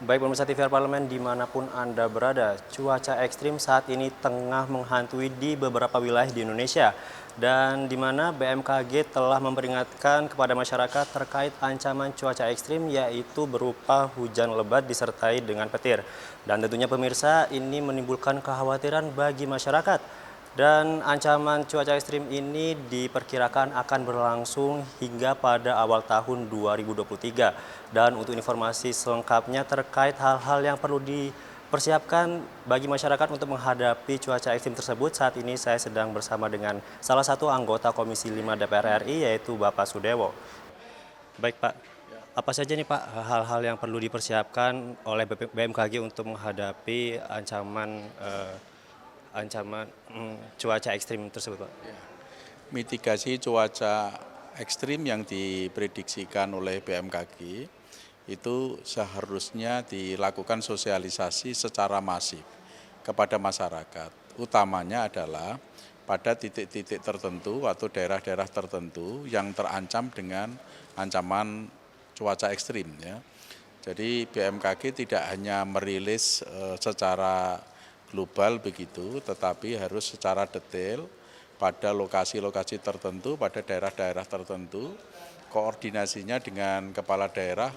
Baik pemirsa TVR Parlemen dimanapun Anda berada, cuaca ekstrim saat ini tengah menghantui di beberapa wilayah di Indonesia. Dan di mana BMKG telah memperingatkan kepada masyarakat terkait ancaman cuaca ekstrim yaitu berupa hujan lebat disertai dengan petir. Dan tentunya pemirsa ini menimbulkan kekhawatiran bagi masyarakat. Dan ancaman cuaca ekstrim ini diperkirakan akan berlangsung hingga pada awal tahun 2023. Dan untuk informasi selengkapnya terkait hal-hal yang perlu dipersiapkan bagi masyarakat untuk menghadapi cuaca ekstrim tersebut, saat ini saya sedang bersama dengan salah satu anggota Komisi 5 DPR RI yaitu Bapak Sudewo. Baik Pak, apa saja nih Pak hal-hal yang perlu dipersiapkan oleh BMKG untuk menghadapi ancaman cuaca ekstrim tersebut, Pak? Mitigasi cuaca ekstrim yang diprediksikan oleh BMKG itu seharusnya dilakukan sosialisasi secara masif kepada masyarakat. Utamanya adalah pada titik-titik tertentu atau daerah-daerah tertentu yang terancam dengan ancaman cuaca ekstrim. Ya. Jadi BMKG tidak hanya merilis secara global begitu, tetapi harus secara detail pada lokasi-lokasi tertentu, pada daerah-daerah tertentu, koordinasinya dengan kepala daerah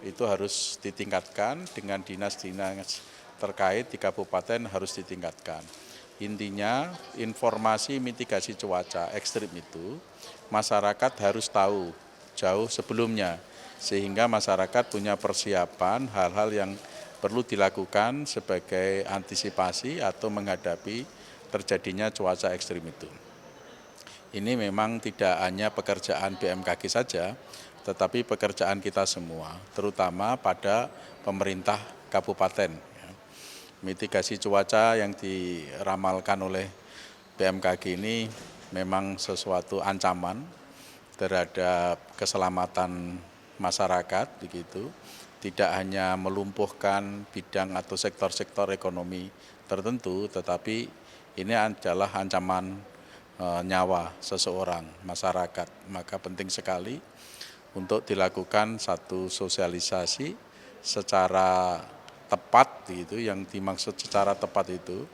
itu harus ditingkatkan, dengan dinas-dinas terkait di kabupaten harus ditingkatkan. Intinya informasi mitigasi cuaca ekstrim itu masyarakat harus tahu jauh sebelumnya, sehingga masyarakat punya persiapan hal-hal yang perlu dilakukan sebagai antisipasi atau menghadapi terjadinya cuaca ekstrim itu. Ini memang tidak hanya pekerjaan BMKG saja, tetapi pekerjaan kita semua, terutama pada pemerintah kabupaten. Mitigasi cuaca yang diramalkan oleh BMKG ini memang sesuatu ancaman terhadap keselamatan masyarakat, begitu. Tidak hanya melumpuhkan bidang atau sektor-sektor ekonomi tertentu, tetapi ini adalah ancaman nyawa seseorang, masyarakat. Maka penting sekali untuk dilakukan satu sosialisasi secara tepat, gitu. Yang dimaksud secara tepat itu,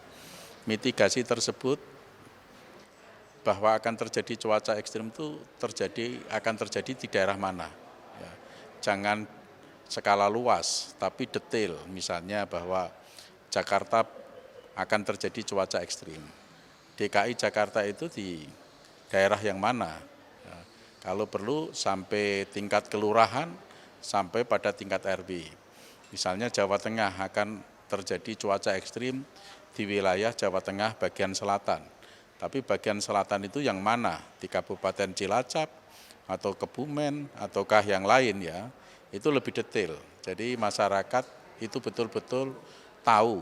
mitigasi tersebut bahwa akan terjadi cuaca ekstrim itu akan terjadi di daerah mana. Ya. Jangan skala luas, tapi detail. Misalnya bahwa Jakarta akan terjadi cuaca ekstrim. DKI Jakarta itu di daerah yang mana? Ya, kalau perlu sampai tingkat kelurahan, sampai pada tingkat RW. Misalnya Jawa Tengah akan terjadi cuaca ekstrim di wilayah Jawa Tengah bagian selatan. Tapi bagian selatan itu yang mana? Di Kabupaten Cilacap, atau Kebumen, ataukah yang lain ya? Itu lebih detail. Jadi masyarakat itu betul-betul tahu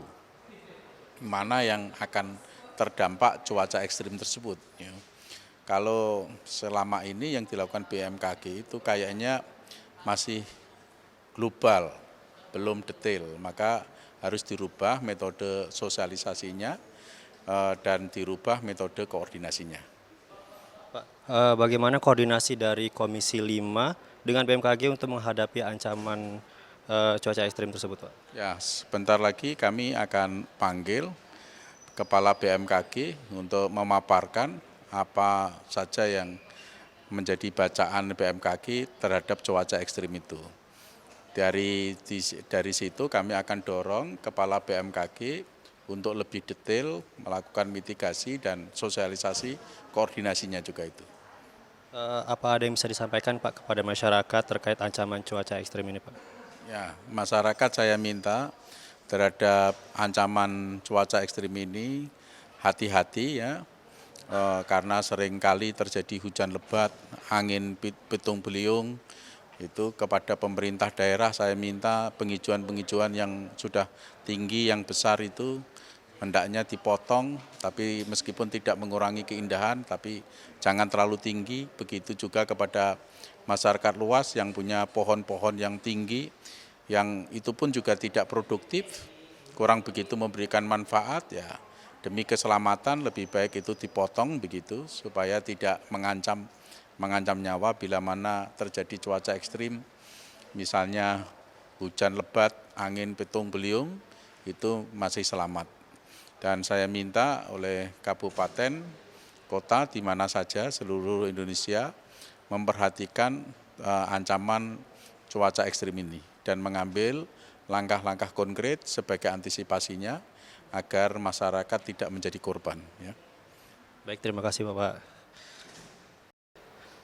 mana yang akan terdampak cuaca ekstrim tersebut. Ya. Kalau selama ini yang dilakukan BMKG itu kayaknya masih global, belum detail. Maka harus dirubah metode sosialisasinya dan dirubah metode koordinasinya. Pak, bagaimana koordinasi dari Komisi 5 dengan BMKG untuk menghadapi ancaman cuaca ekstrim tersebut, Pak? Ya, sebentar lagi kami akan panggil Kepala BMKG untuk memaparkan apa saja yang menjadi bacaan BMKG terhadap cuaca ekstrim itu. Dari situ kami akan dorong Kepala BMKG untuk lebih detail melakukan mitigasi dan sosialisasi koordinasinya juga itu. Apa ada yang bisa disampaikan Pak kepada masyarakat terkait ancaman cuaca ekstrim ini, Pak? Ya, masyarakat saya minta terhadap ancaman cuaca ekstrim ini hati-hati ya, karena seringkali terjadi hujan lebat, angin pitung beliung. Itu kepada pemerintah daerah saya minta penghijauan-penghijauan yang sudah tinggi, yang besar itu hendaknya dipotong, tapi meskipun tidak mengurangi keindahan, tapi jangan terlalu tinggi. Begitu juga kepada masyarakat luas yang punya pohon-pohon yang tinggi, yang itu pun juga tidak produktif, kurang begitu memberikan manfaat, ya demi keselamatan lebih baik itu dipotong begitu, supaya tidak mengancam nyawa bila mana terjadi cuaca ekstrim, misalnya hujan lebat, angin petung beliung, itu masih selamat. Dan saya minta oleh kabupaten, kota di mana saja seluruh Indonesia memperhatikan ancaman cuaca ekstrim ini dan mengambil langkah-langkah konkret sebagai antisipasinya agar masyarakat tidak menjadi korban. Ya. Baik, terima kasih Bapak.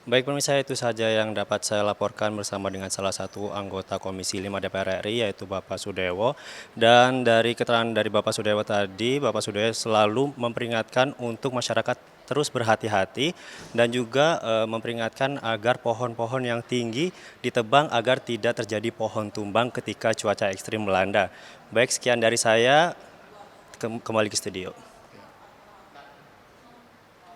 Baik pemirsa, itu saja yang dapat saya laporkan bersama dengan salah satu anggota Komisi 5 DPR RI yaitu Bapak Sudewo. Dan dari keterangan dari Bapak Sudewo tadi, Bapak Sudewo selalu memperingatkan untuk masyarakat terus berhati-hati dan juga memperingatkan agar pohon-pohon yang tinggi ditebang agar tidak terjadi pohon tumbang ketika cuaca ekstrim melanda. Baik, sekian dari saya, kembali ke studio.